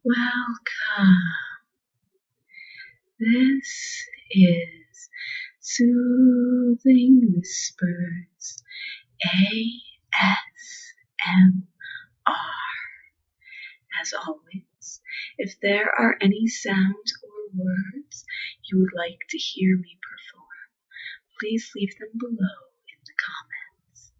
Welcome. This is Soothing Whispers ASMR. As always, if there are any sounds or words you would like to hear me perform, please leave them below in the comments.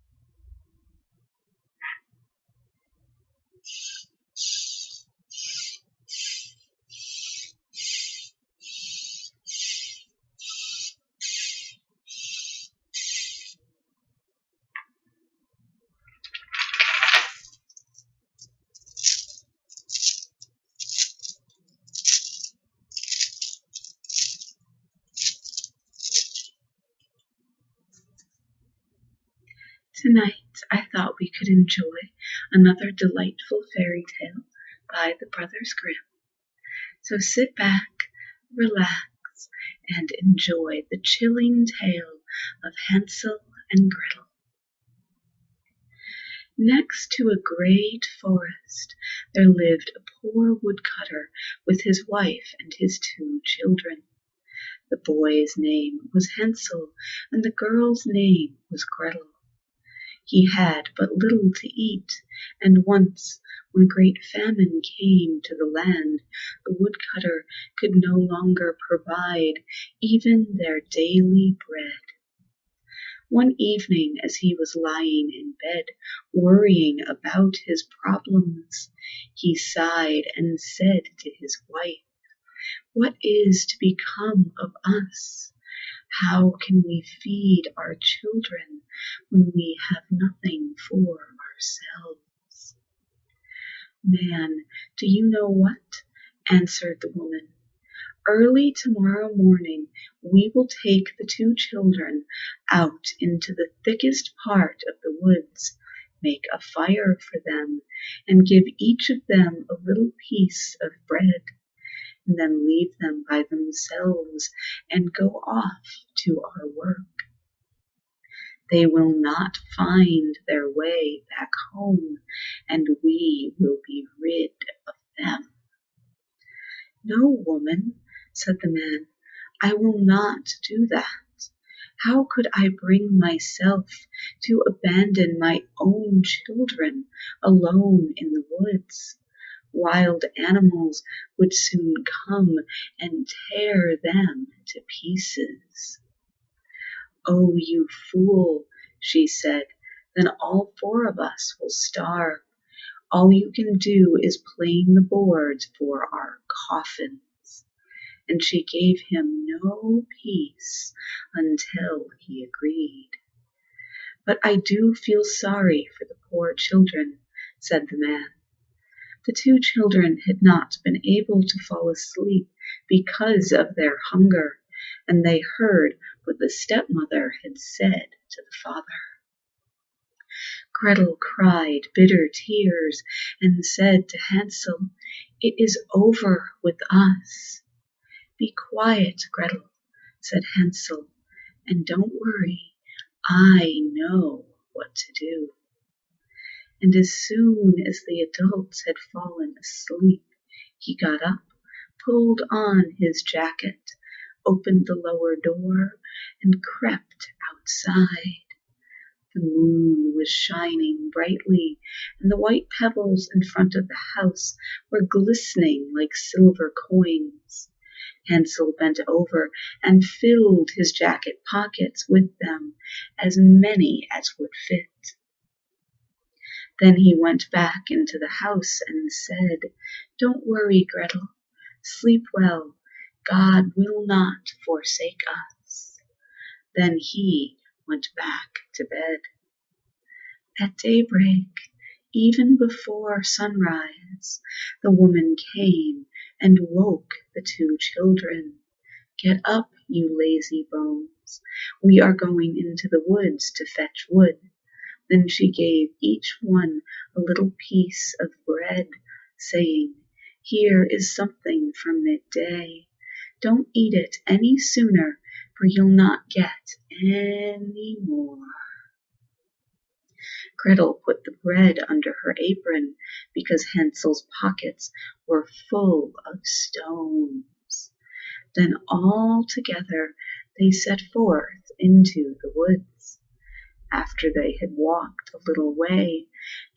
Tonight, I thought we could enjoy another delightful fairy tale by the Brothers Grimm. So sit back, relax, and enjoy the chilling tale of Hansel and Gretel. Next to a great forest, there lived a poor woodcutter with his wife and his 2 children. The boy's name was Hansel, and the girl's name was Gretel. He had but little to eat, and once, when great famine came to the land, the woodcutter could no longer provide even their daily bread. One evening, as he was lying in bed, worrying about his problems, he sighed and said to his wife, "What is to become of us? How can we feed our children when we have nothing for ourselves?" "Man, do you know what?" answered the woman. "Early tomorrow morning we will take the 2 children out into the thickest part of the woods, make a fire for them, and give each of them a little piece of bread, and then leave them by themselves and go off to our work. They will not find their way back home, and we will be rid of them." "No, woman," said the man, "I will not do that. How could I bring myself to abandon my own children alone in the woods? Wild animals would soon come and tear them to pieces." "Oh, you fool," she said, "then all 4 of us will starve. All you can do is plane the boards for our coffins." And she gave him no peace until he agreed. "But I do feel sorry for the poor children," said the man. The 2 children had not been able to fall asleep because of their hunger, and they heard what the stepmother had said to the father. Gretel cried bitter tears and said to Hansel, "It is over with us." "Be quiet, Gretel," said Hansel, "and don't worry. I know what to do." And as soon as the adults had fallen asleep, he got up, pulled on his jacket, opened the lower door, and crept outside. The moon was shining brightly, and the white pebbles in front of the house were glistening like silver coins. Hansel bent over and filled his jacket pockets with them, as many as would fit. Then he went back into the house and said, "Don't worry, Gretel. Sleep well. God will not forsake us." Then he went back to bed. At daybreak, even before sunrise, the woman came and woke the 2 children. "Get up, you lazy bones. We are going into the woods to fetch wood." Then she gave each one a little piece of bread, saying, "Here is something for midday. Don't eat it any sooner, for you'll not get any more." Gretel put the bread under her apron because Hansel's pockets were full of stones. Then all together they set forth into the woods. After they had walked a little way,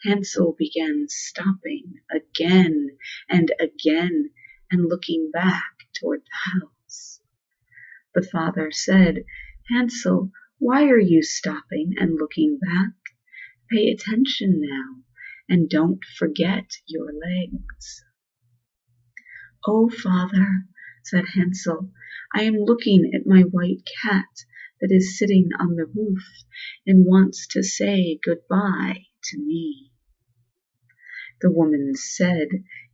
Hansel began stopping again and again and looking back toward the house. The father said, "Hansel, why are you stopping and looking back? Pay attention now, and don't forget your legs." "Oh, father," said Hansel, "I am looking at my white cat that is sitting on the roof and wants to say goodbye to me." The woman said,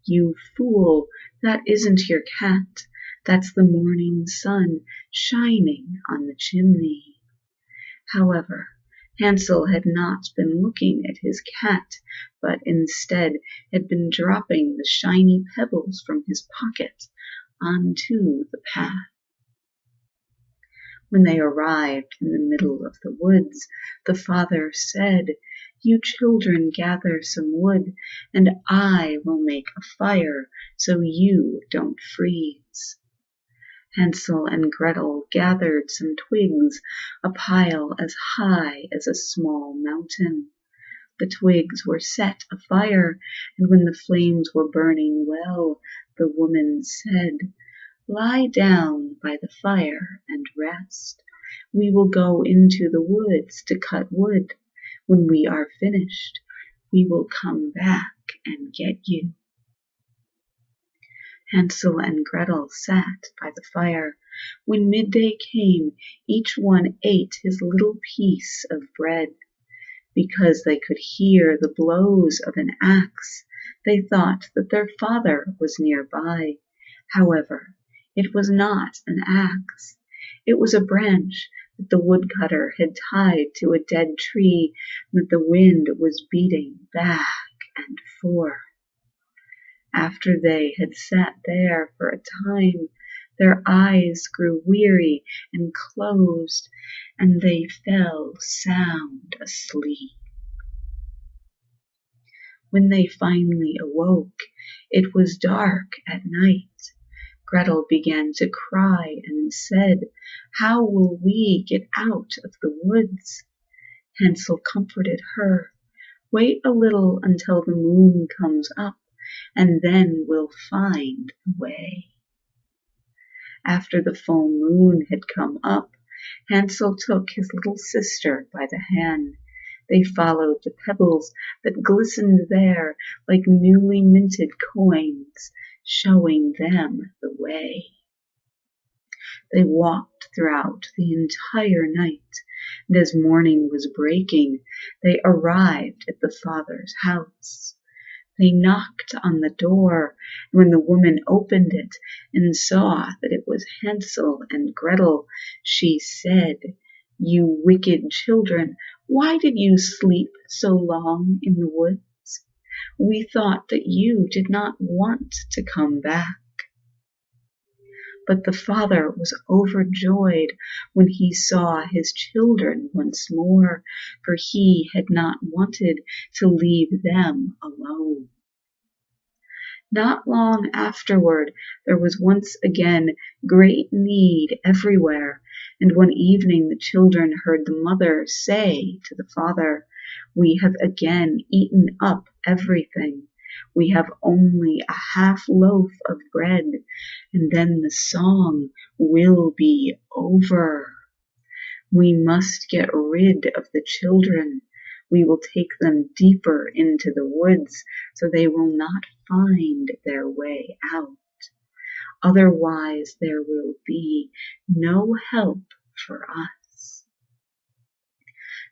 "You fool, that isn't your cat. That's the morning sun shining on the chimney." However, Hansel had not been looking at his cat, but instead had been dropping the shiny pebbles from his pocket onto the path. When they arrived in the middle of the woods, the father said, "You children gather some wood, and I will make a fire so you don't freeze." Hansel and Gretel gathered some twigs, a pile as high as a small mountain. The twigs were set afire, and when the flames were burning well, the woman said, "Lie down by the fire and rest. We will go into the woods to cut wood. When we are finished, we will come back and get you." Hansel and Gretel sat by the fire. When midday came, each one ate his little piece of bread. Because they could hear the blows of an axe, they thought that their father was nearby. However, it was not an axe. It was a branch that the woodcutter had tied to a dead tree that the wind was beating back and forth. After they had sat there for a time, their eyes grew weary and closed, and they fell sound asleep. When they finally awoke, it was dark at night. Gretel began to cry and said, "How will we get out of the woods?" Hansel comforted her. "Wait a little until the moon comes up, and then we'll find the way." After the full moon had come up, Hansel took his little sister by the hand. They followed the pebbles that glistened there like newly minted coins, showing them the way. They walked throughout the entire night, and as morning was breaking, they arrived at the father's house. They knocked on the door, and when the woman opened it and saw that it was Hansel and Gretel, she said, "You wicked children, why did you sleep so long in the woods? We thought that you did not want to come back." But the father was overjoyed when he saw his children once more, for he had not wanted to leave them alone. Not long afterward, there was once again great need everywhere, and one evening the children heard the mother say to the father, "We have again eaten up everything. We have only a half loaf of bread, and then the song will be over. We must get rid of the children. We will take them deeper into the woods so they will not find their way out. Otherwise there will be no help for us."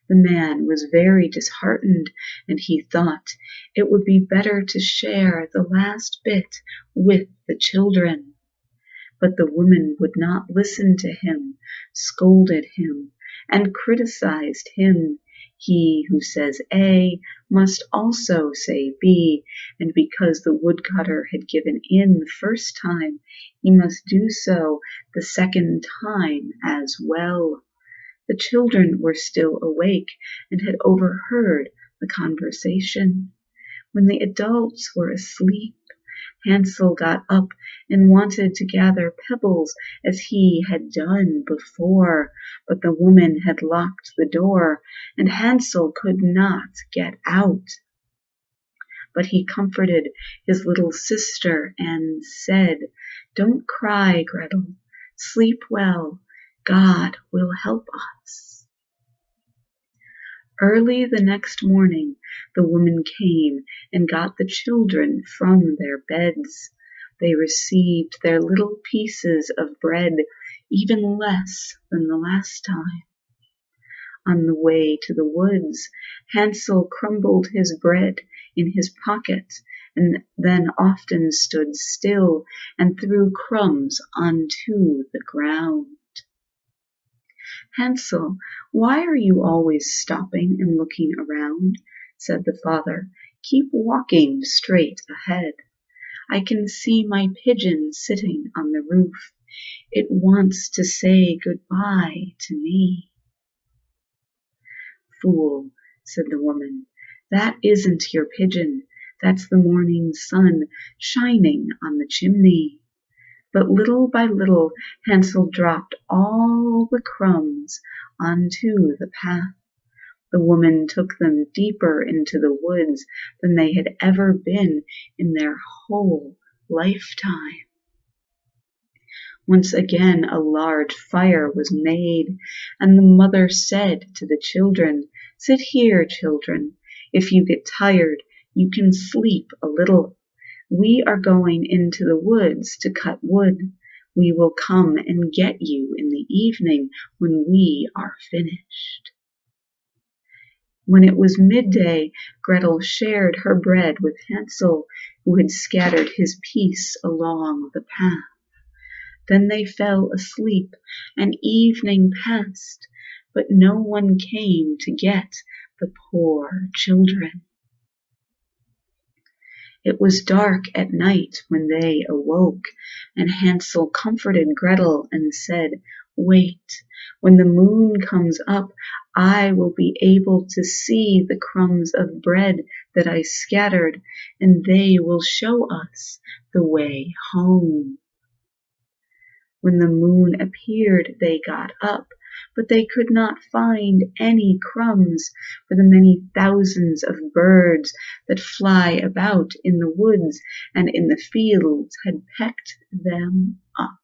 The man was very disheartened, and he thought it would be better to share the last bit with the children. But the woman would not listen to him, scolded him, and criticized him. He who says A must also say B, and because the woodcutter had given in the first time, he must do so the second time as well. The children were still awake and had overheard the conversation. When the adults were asleep, Hansel got up and wanted to gather pebbles as he had done before, but the woman had locked the door, and Hansel could not get out. But he comforted his little sister and said, "Don't cry, Gretel. Sleep well. God will help us." Early the next morning the woman came and got the children from their beds. They received their little pieces of bread, even less than the last time. On the way to the woods, Hansel crumbled his bread in his pocket, and then often stood still and threw crumbs onto the ground. "Hansel, why are you always stopping and looking around?" said the father. "Keep walking straight ahead. I can see my pigeon sitting on the roof. It wants to say goodbye to me." "Fool," said the woman, "that isn't your pigeon. That's the morning sun shining on the chimney." But little by little Hansel dropped all the crumbs onto the path. The woman took them deeper into the woods than they had ever been in their whole lifetime. Once again a large fire was made, and the mother said to the children, "Sit here, children. If you get tired, you can sleep a little. We are going into the woods to cut wood. We will come and get you in the evening when we are finished." When it was midday, Gretel shared her bread with Hansel, who had scattered his piece along the path. Then they fell asleep, and evening passed, but no one came to get the poor children. It was dark at night when they awoke, and Hansel comforted Gretel and said, "Wait, when the moon comes up, I will be able to see the crumbs of bread that I scattered, and they will show us the way home." When the moon appeared, they got up, but they could not find any crumbs, for the many thousands of birds that fly about in the woods and in the fields had pecked them up.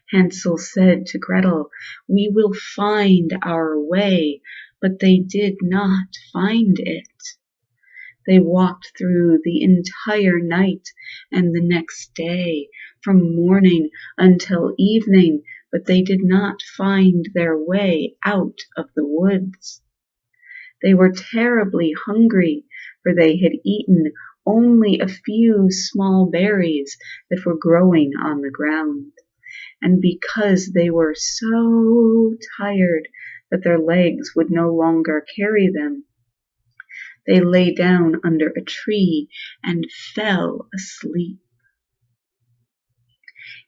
Hansel said to Gretel, "We will find our way," but they did not find it. They walked through the entire night and the next day, from morning until evening, but they did not find their way out of the woods. They were terribly hungry, for they had eaten only a few small berries that were growing on the ground. And because they were so tired that their legs would no longer carry them, they lay down under a tree and fell asleep.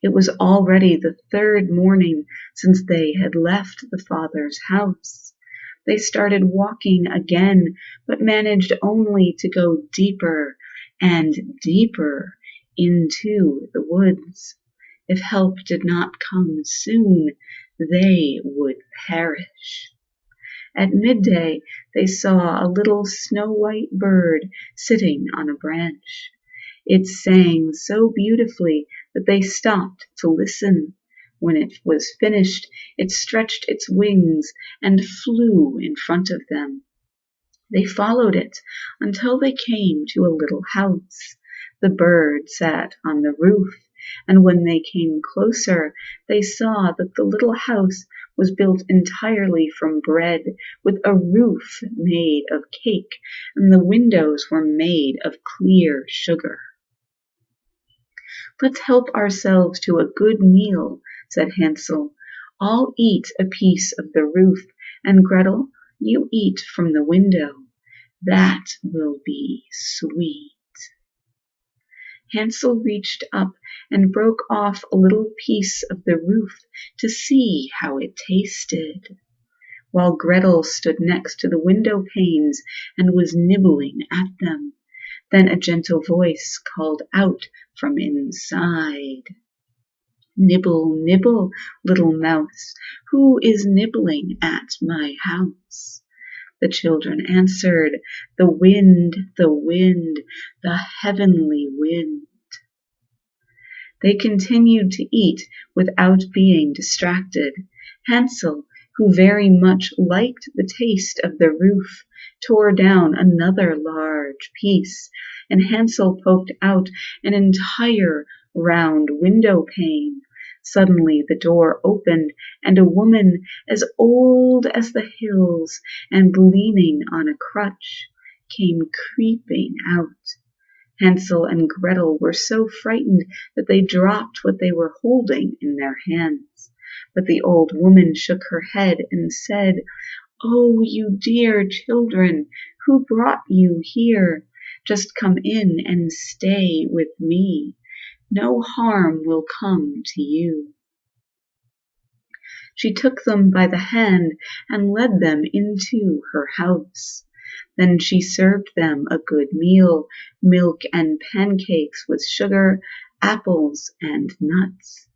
It was already the third morning since they had left the father's house. They started walking again, but managed only to go deeper and deeper into the woods. If help did not come soon, they would perish. At midday they saw a little snow-white bird sitting on a branch. It sang so beautifully that they stopped to listen. When it was finished, it stretched its wings and flew in front of them. They followed it until they came to a little house. The bird sat on the roof, and when they came closer, they saw that the little house was built entirely from bread, with a roof made of cake, and the windows were made of clear sugar. "Let's help ourselves to a good meal," said Hansel. "I'll eat a piece of the roof, and Gretel, you eat from the window. That will be sweet." Hansel reached up and broke off a little piece of the roof to see how it tasted. while Gretel stood next to the window panes and was nibbling at them. Then a gentle voice called out from inside. Nibble, nibble, little mouse, who is nibbling at my house? The children answered, the wind, the heavenly wind. They continued to eat without being distracted. Hansel, who very much liked the taste of the roof, tore down another large piece, and Hansel poked out an entire round window pane. Suddenly the door opened, and a woman as old as the hills and leaning on a crutch came creeping out. Hansel and Gretel were so frightened that they dropped what they were holding in their hands. But the old woman shook her head and said, "Oh, you dear children, who brought you here? Just come in and stay with me. No harm will come to you." She took them by the hand and led them into her house. Then she served them a good meal, milk and pancakes with sugar, apples and nuts.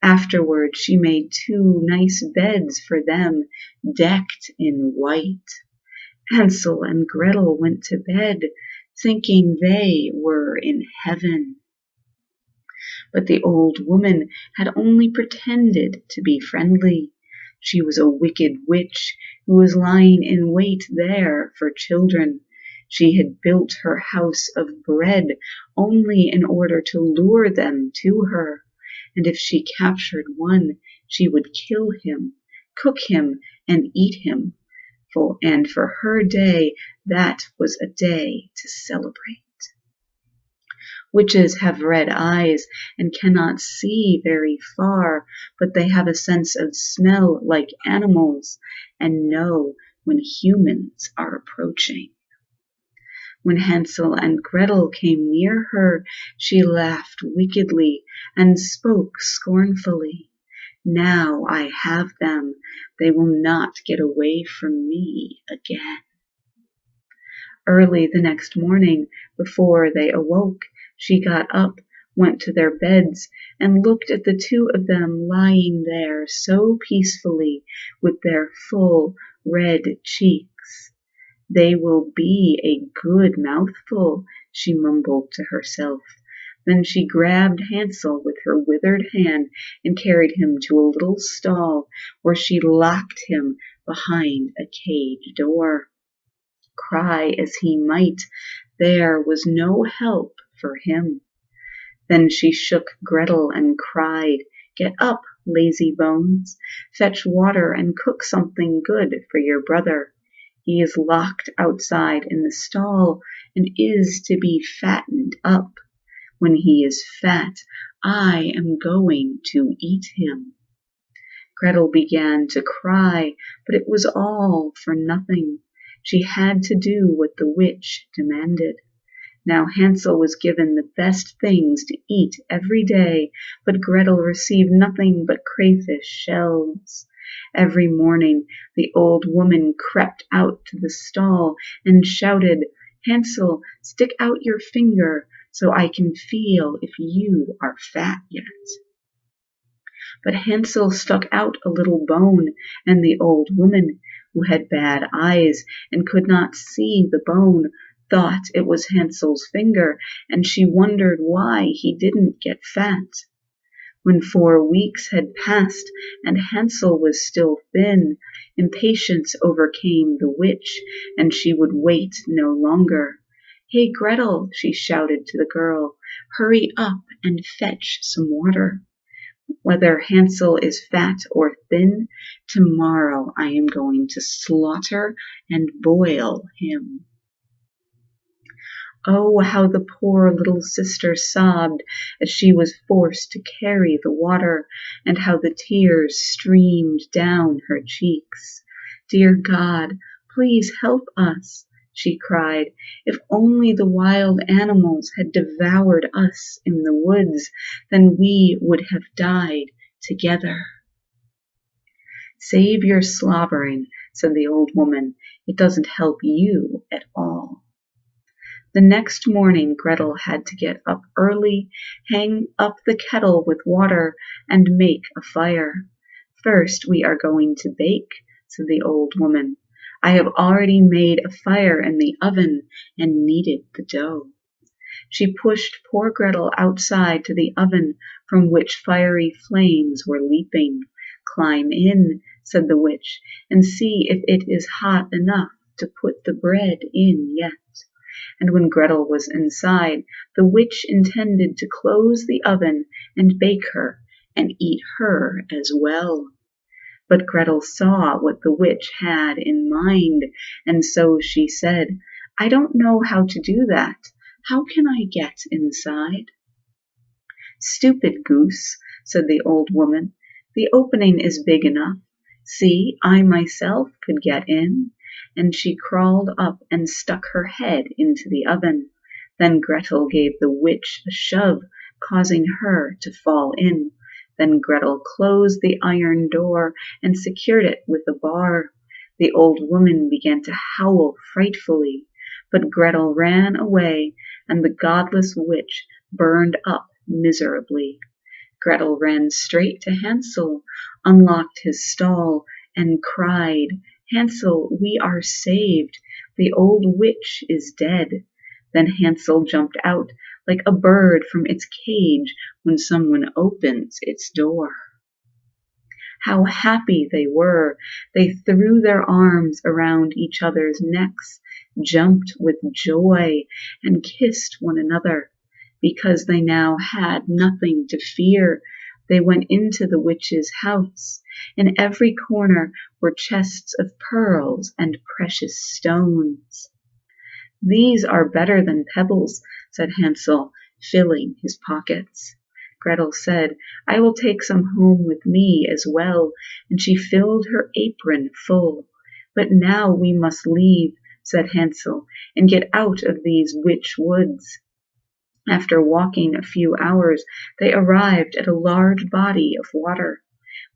Afterward she made 2 nice beds for them, decked in white. Hansel and Gretel went to bed, thinking they were in heaven. But the old woman had only pretended to be friendly. She was a wicked witch who was lying in wait there for children. She had built her house of bread only in order to lure them to her, and if she captured one, she would kill him, cook him, and eat him. And for her day, that was a day to celebrate. Witches have red eyes and cannot see very far, but they have a sense of smell like animals and know when humans are approaching. When Hansel and Gretel came near her, she laughed wickedly and spoke scornfully. "Now I have them. They will not get away from me again." Early the next morning, before they awoke, she got up, went to their beds, and looked at the 2 of them lying there so peacefully with their full red cheeks. "They will be a good mouthful," she mumbled to herself. Then she grabbed Hansel with her withered hand and carried him to a little stall where she locked him behind a cage door. Cry as he might, there was no help for him. Then she shook Gretel and cried, "Get up, lazy bones. Fetch water and cook something good for your brother. He is locked outside in the stall and is to be fattened up. When he is fat, I am going to eat him." Gretel began to cry, but it was all for nothing. She had to do what the witch demanded. Now Hansel was given the best things to eat every day, but Gretel received nothing but crayfish shells. Every morning the old woman crept out to the stall and shouted, "Hansel, stick out your finger so I can feel if you are fat yet." But Hansel stuck out a little bone, and the old woman, who had bad eyes and could not see the bone, thought it was Hansel's finger, and she wondered why he didn't get fat. When 4 weeks had passed and Hansel was still thin, impatience overcame the witch, and she would wait no longer. "Hey, Gretel," she shouted to the girl, "hurry up and fetch some water. Whether Hansel is fat or thin, tomorrow I am going to slaughter and boil him." Oh, how the poor little sister sobbed as she was forced to carry the water, and how the tears streamed down her cheeks. "Dear God, please help us," she cried. "If only the wild animals had devoured us in the woods, then we would have died together." "Save your slobbering, said the old woman. "It doesn't help you at all." The next morning Gretel had to get up early, hang up the kettle with water, and make a fire. "First we are going to bake," said the old woman. "I have already made a fire in the oven and kneaded the dough." She pushed poor Gretel outside to the oven from which fiery flames were leaping. "Climb in," said the witch, "and see if it is hot enough to put the bread in yet." And when Gretel was inside, the witch intended to close the oven and bake her and eat her as well. But Gretel saw what the witch had in mind, and so she said, "I don't know how to do that. How can I get inside?" "Stupid goose," said the old woman, "the opening is big enough. See, I myself could get in." And she crawled up and stuck her head into the oven. Then Gretel gave the witch a shove, causing her to fall in. Then Gretel closed the iron door and secured it with a bar. The old woman began to howl frightfully, but Gretel ran away, and the godless witch burned up miserably. Gretel ran straight to Hansel, unlocked his stall, and cried, "Hansel, we are saved. The old witch is dead." Then Hansel jumped out like a bird from its cage when someone opens its door. How happy they were! They threw their arms around each other's necks, jumped with joy, and kissed one another. Because they now had nothing to fear, they went into the witch's house. In every corner were chests of pearls and precious stones. "These are better than pebbles," said Hansel, filling his pockets. Gretel said, "I will take some home with me as well," and she filled her apron full. "But now we must leave," said Hansel, "and get out of these witch woods." After walking a few hours, they arrived at a large body of water.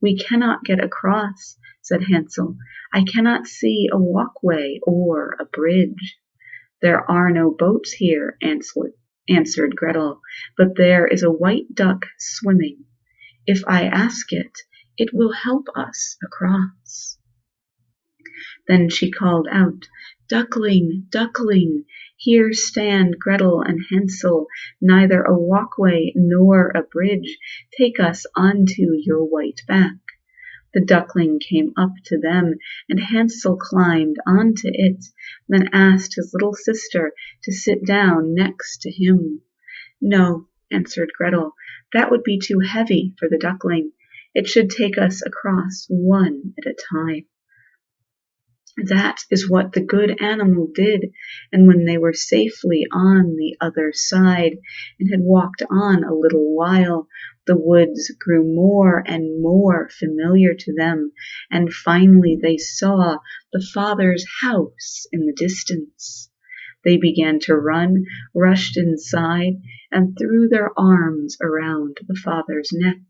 "We cannot get across," said Hansel. "I cannot see a walkway or a bridge." "There are no boats here," answered Gretel, "but there is a white duck swimming. If I ask it, it will help us across." Then she called out, "Duckling, duckling, here stand Gretel and Hansel, neither a walkway nor a bridge. Take us onto your white back." The duckling came up to them, and Hansel climbed onto it, then asked his little sister to sit down next to him. "No," answered Gretel, "that would be too heavy for the duckling. It should take us across one at a time." That is what the good animal did, and when they were safely on the other side and had walked on a little while, the woods grew more and more familiar to them, and finally they saw the father's house in the distance. They began to run, rushed inside, and threw their arms around the father's neck.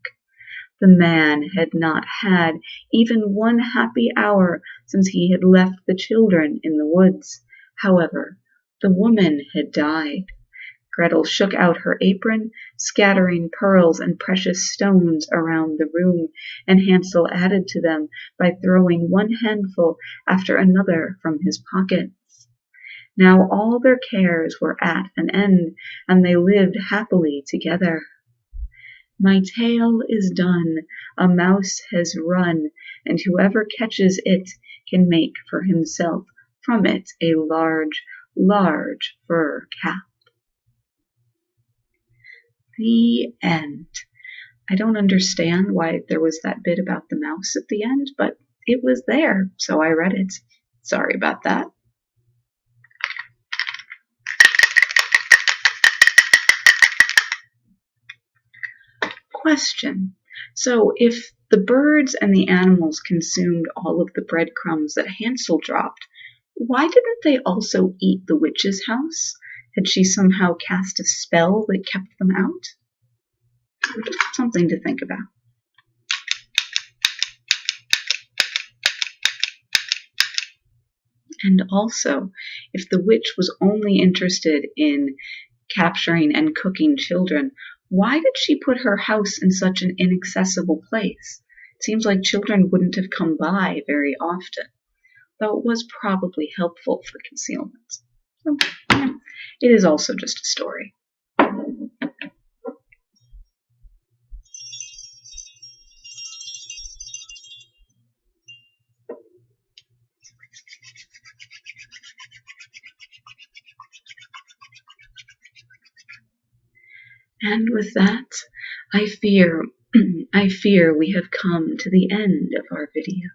The man had not had even one happy hour since he had left the children in the woods. However, the woman had died. Gretel shook out her apron, scattering pearls and precious stones around the room, and Hansel added to them by throwing one handful after another from his pockets. Now all their cares were at an end, and they lived happily together. "My tale is done, a mouse has run, and whoever catches it can make for himself from it a large, large fur cap." The end. I don't understand why there was that bit about the mouse at the end, but it was there, so I read it. Sorry about that. Question. So if the birds and the animals consumed all of the breadcrumbs that Hansel dropped, why didn't they also eat the witch's house? Had she somehow cast a spell that kept them out? Something to think about. And also, if the witch was only interested in capturing and cooking children, why did she put her house in such an inaccessible place? It seems like children wouldn't have come by very often, though it was probably helpful for concealment. So, yeah, it is also just a story. And with that, I fear we have come to the end of our video.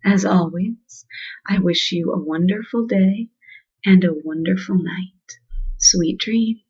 As always, I wish you a wonderful day and a wonderful night. Sweet dreams.